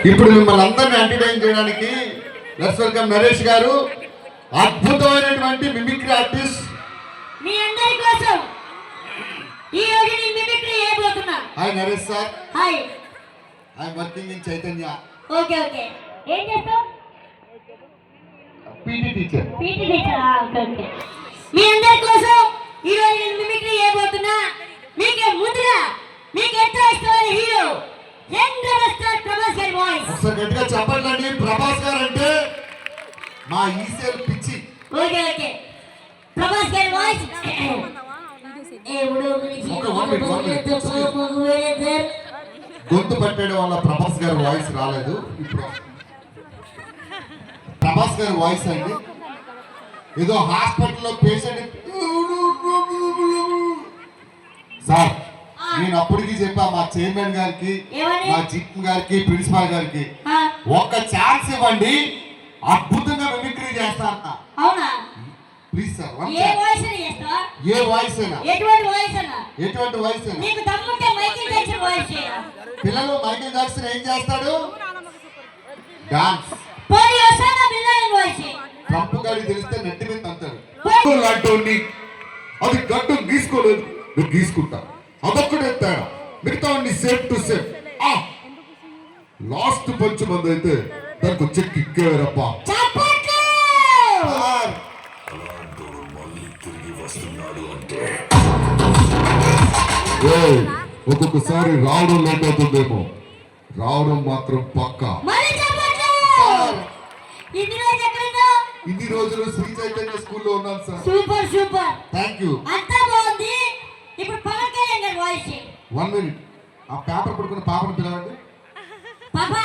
ఇప్పుడు మిమ్మల్ని అందరినీ ఎంటర్టైన్ చేయడానికి లెట్స్ వెల్కమ్ నరేష్ గారు, అద్భుతమైనటువంటి మిమిక్రీ ఆర్టిస్ట్. మీ అందరి కోసం ఈ రోజు నేను మిమిక్రీ చేయబోతున్నా. Hi Naresh sir. Hi. I am working in Chaitanya. Okay okay. ఏం చేస్తావ్? PT teacher. PT teacher. Okay okay. మీ అందరి కోసం ఈ రోజు నేను మిమిక్రీ చేయబోతున్నా. మీకు ముందుగా మీకు ఎంతో ఇష్టమైన హీరో యంగ్ స్టార్ ప్రభాస్ గారి వాయిస్. ఒకసారి గట్టిగా చెప్పండి. ప్రభాస్ గారు అంటే మా ఈసేల్ పిచ్చి. Okay okay. ప్రభాస్ గారి వాయిస్. గొంతు పట్టడం వల్ల ప్రభాస్ గారి వాయిస్ రాలేదు. ఇప్పుడు ప్రభాస్ గారి వాయిస్ అండి. ఏదో హాస్పిటల్లో పేషెంట్ సార్, నేను అప్పటికి చెప్పా మా చైర్మన్ గారికి, మా జిప్ గారికి, ప్రిన్సిపాల్ గారికి ఒక్క ఛాన్స్ ఇవ్వండి, అద్భుతంగా మిమిక్రీ చేస్తా అన్న. అవునా? Please sir. ఏ వాయిస్ అని చేస్తావా? ఏ వాయిస్ అయినా. ఎటువంటి వాయిస్ అయినా. ఎటువంటి వాయిస్ అయినా. నీకు దమ్ముంటే మైకేల్ జాక్సన్ వాయిస్ చేయరా? పిల్లలు మైకేల్ జాక్సన్ ఏం చేస్తాడు? డాన్స్. పోనీ ఒసామా బిన్ లాడెన్ వాయిస్ చేయి. ట్రంప్ గారికి తెలిస్తే నెట్టి మీద తంతాడు. లాంటి అది గట్టు గీసుకోలేదు, నువ్వు గీసుకుంటా. అదొక్కడే తేడా, మిగతా safe to safe. Last punch మంది అయితే దానికి వచ్చే కిక్కేరప్ప. ఒక్కొక్కసారి రావడం లేట్ అవుతుందేమో, రావడం మాత్రం పక్కా. ఇన్ని రోజులు శ్రీ చైతన్య స్కూల్లో ఉన్నాను sir. Super super. Thank you. అంతా బాగుంది. ఇప్పుడు పవన్ కళ్యాణ్ గారి వాయిస్. 1 minute. ఆ పేపర్ పడుకున్న పాపను పిలవండి. పాపా,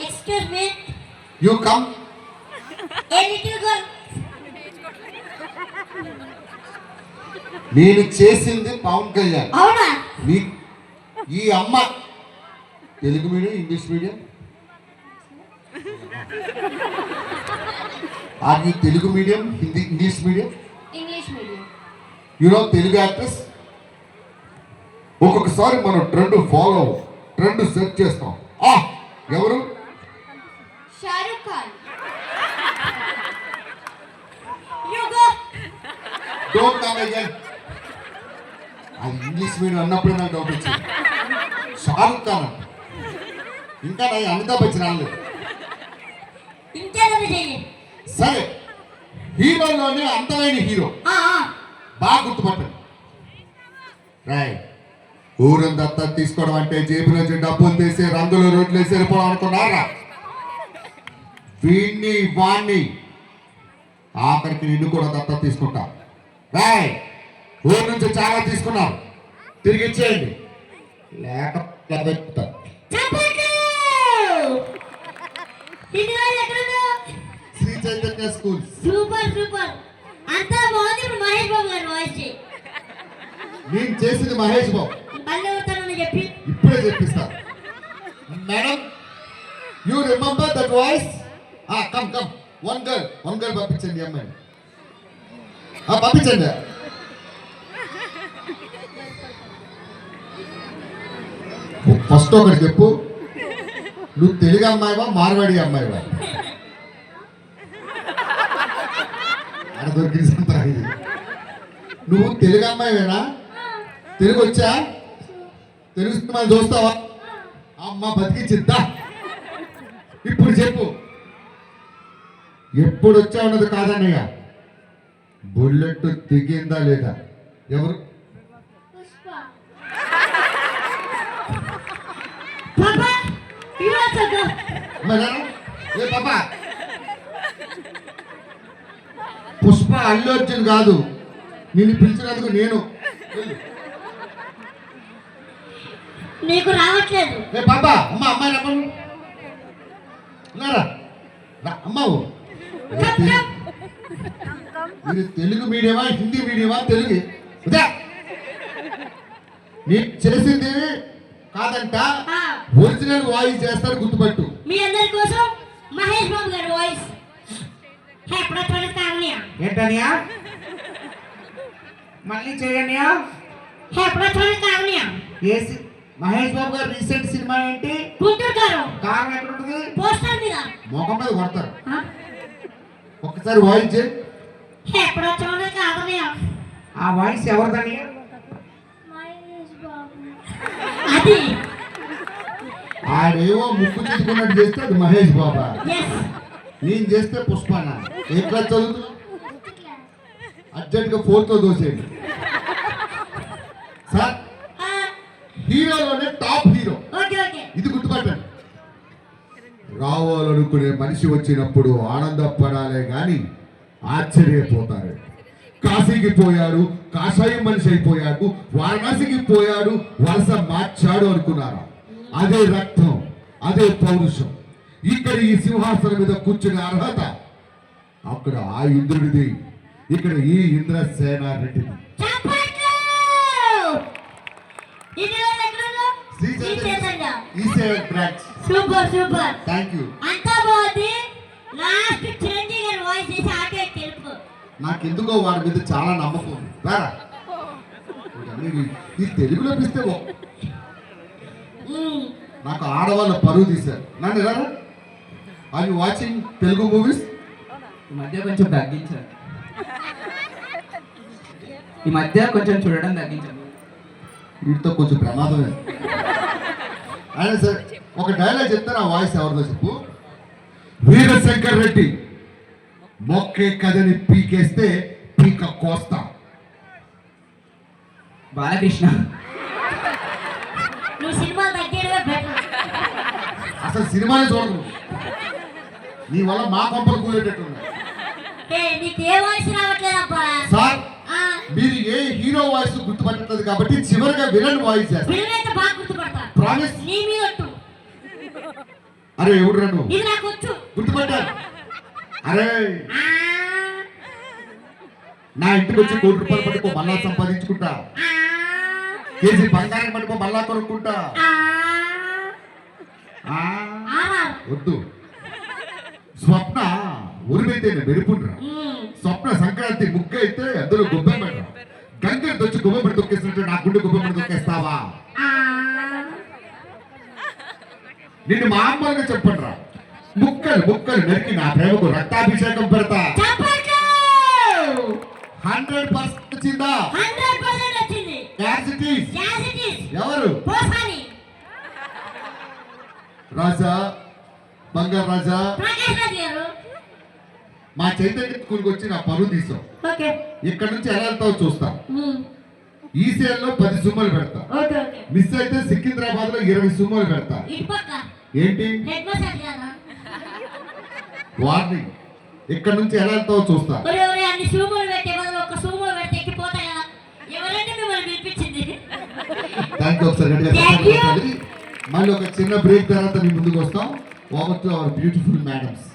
excuse me. You come. A little girl. నేను చేసింది పవన్ కళ్యాణ్. అవునా? ఈ అమ్మ Telugu medium, English medium? Are you Telugu medium, Hindi, English medium? English medium. You know Telugu actress. ఒక్కొక్కసారి మనం ట్రెండ్ ఫాలో, ట్రెండ్ సెట్ చేస్తాం. ఎవరు? Shahrukh Khan. You go. Don't come again. అది ఇంగ్లీష్ మీడియం అన్నప్పుడే నాకు డౌట్ వచ్చింది. షారుఖ్ ఖాన్ ఇంకా నాకు అమితాబ్ బచ్చన్ రాలేదు. ఇంకేదైనా చెయ్యి. సరే, హీరోలోనే అందమైన హీరో బాగా గుర్తుపట్టండి. రాయ్. ఊరంతా దత్తత తీసుకోవడం అంటే జేబులోంచి డబ్బులు తీసి రంగులు రోడ్లు వేసి వెళ్ళిపోవడం అనుకున్నారా? వీణ్ణి వాణ్ణి ఆఖరికి నిన్ను కూడా దత్తత తీసుకుంటా. రాయ్, ఊరు నుంచి చాలా తీసుకున్నారు, తిరిగి ఇచ్చేయండి, లేక Sri Chaitanya school. Super super. అంతా బాగుంది. ఇప్పుడు మహేష్ బాబు గారి వాయిస్ చేయి. నేను చేసింది మహేష్ బాబు. చెప్పి ఇప్పుడే చెప్పిస్తా. Madam, you remember that voice? Come come. One girl పంపించండి అమ్మాయి. పంపించండి. ఫస్ట్ ఒకటి చెప్పు, నువ్వు తెలుగు అమ్మాయివా మార్వాడి అమ్మాయివా? అక్కడ దొరికింది. నువ్వు తెలుగు అమ్మాయివేనా? తెలుగు వచ్చా? తెలుగు సినిమా చూస్తావా? అమ్మ బతికిచ్చిద్దా. ఇప్పుడు చెప్పు, ఎప్పుడు వచ్చా ఉన్నది కాదన్నయ్య, బుల్లెట్ దిగిందా లేదా? ఎవరు? పుష్ప అల్లు అర్జున్ కాదు. నిన్ను పిలిచినందుకు నేను. నీకు రావట్లేదు. పాపా, అమ్మాయి రమ్మను. అమ్మావు, మీరు తెలుగు మీడియమా, హిందీ మీడియమా? తెలుగు. నేను చేసింది కాదంట, ఒరిజినల్ వాయిస్ చేస్తారు, గుర్తుపట్టు. మీ అందరి కోసం మహేష్ బాబు గారి వాయిస్. ఏంటనియా? మళ్ళీ చేయండియా. హే ప్రచోదకారణ్య. మహేష్ బాబు గారు రీసెంట్ సినిమా ఏంటి? గుంటూరు గారు కారణం ఎక్కడ ఉంటుంది? పోస్టర్ మీద ముఖం మీద కొడతారు. ఆ? ఒక్కసారి వాయిస్ చేయి. ఎప్పుడో చూడక అదనయా ఆ వాయిస్ ఎవరిదని? అది ఆడేవో ముక్కు చిట్టుకున్నట్టు చేస్తే అది మహేష్ బాబా, ఎస్ నేను చేస్తే పుష్పాన. ఏ క్లాస్ చదువుతున్నా? అర్జెంట్గా 4తో దోసేయండి సార్. హీరోలోనే టాప్ హీరో, ఓకే ఓకే ఇది గుర్తుపట్టండి. రావాలనుకునే మనిషి వచ్చినప్పుడు ఆనందపడాలే గాని ఆశ్చర్యపోతారు. కాశీకి పోయాడు, కాషాయం మనిషి అయిపోయాడు, వారణాసికి పోయాడు, వలస మార్చాడు అనుకున్నారు. అదే రక్తం, అదే పౌరుషం. ఇక్కడ ఈ సింహాసనం మీద కూర్చునే అర్హత అక్కడ ఆ ఇంద్రుడిది, ఇక్కడ ఈ ఇంద్రసేన రెడ్డిది. చప్పట్లు ఇది ఎక్కడుందో ఈ చేతంగా సూపర్ సూపర్ థ్యాంక్ యూ. అంతా బాగుంది. లాస్ట్ చిరంజీవి గారి వాయిస్ చేసి ఆటో తెలుపు. నాకెందుకో వాడి మీద చాలా నమ్మకం ఉంది. రారా, ఈ తెలుగులో పిస్తే నాకు ఆడవాళ్ళ పరువు తీశారు. నన్ను ఎలా are you watching Telugu movies? ఈ మధ్య కొంచెం తగ్గించాను. ఈ మధ్య కొంచెం చూడడం తగ్గించాను. వీటితో కొంచెం ప్రమాదమే. అయినా సరే ఒక డైలాగ్ చెప్తాను, ఆ వాయిస్ ఎవరిదో చెప్పు. వీరశంకర్ రెడ్డి మొక్కే కథని పీకేస్తే పీక కోస్తా. బాలకృష్ణ నువ్వు సినిమా తగ్గేదే బెటర్. అసలు సినిమానే చూడదు, నీ వల్ల మా కొంపలు కూలేటట్టు. నీకు ఏ వాయిస్ రావట్లేదబ్బా. సార్ ఆ, మీరు ఏ హీరో వాయిస్ గుర్తుపట్టలేదు కాబట్టి చివరిగా విలన్ వాయిస్ చేస్తారు. పిల్లలైతే బాగా గుర్తుపడతా. ప్రామిస్. నీ మీద ఒట్టు. అరే ఎవడు రన్ను ఇది నాకు వచ్చు. గుర్తుపట్టాను. అరే ఆ, నా ఇంటికి వచ్చి ₹1,00,00,000 పట్టుకో మళ్ళా సంపాదించుకుంటా. ఆ, కేజీ బంగారం పట్టుకో మళ్ళా కొనుక్కుంటా. ఆ, ఆ, ఆ. వద్దు. స్వప్న ఉరిమైతేనే మెరుపుండ్రా. ఉమ్. స్వప్న సంక్రాంతి ముక్క అయితే అందులో గుబ్బెం పెట్టరా. గంగ వచ్చి గుబ్బెమ్మడి తొక్కేసినట్టు నా గుండె గుబ్బెమ్మడి తొక్కేస్తావా? ఆ. నిన్ను మామూలుగా చెప్పండిరా. ముక్కలు ముక్కలు నరికి నా ప్రేమకు రక్తాభిషేకం పెడతా. చప్పట్లు. 100% వచ్చిందా? 100% వచ్చింది. As it is. Yes, it is. ఎవరు? పోసాని. రాజా, బంగారు రాజా, ప్రకాష్ రాజ్ గారు. మా చైతన్య స్కూల్కి వచ్చి నా పరువు తీసాం. ఓకే. ఇక్కడ నుంచి ఎలా వెళ్తావో చూస్తా. ఉమ్. ఈ సేల్లో 10 సుమ్మలు పెడతా. Okay okay. మిస్ అయితే సికింద్రాబాద్ లో 20 సుమ్మలు పెడతా. ఇటు పక్క ఏంటి హెడ్ మసాజ్ గారా. వార్నింగ్. ఇక్కడ నుంచి ఎలా వెళ్తావో చూస్తా. ఒరే ఒరే అన్ని సూములు పెట్టే బదులు ఒక సూములు పెడితే ఎక్కిపోతాయి కదా. ఎవరంటే మిమ్మల్ని పిలిపించింది? Thank you. ఒకసారి గట్టిగా Thank you. మళ్ళీ ఒక చిన్న బ్రేక్ తర్వాత మీ ముందుకు వస్తాం. Over to our beautiful madams.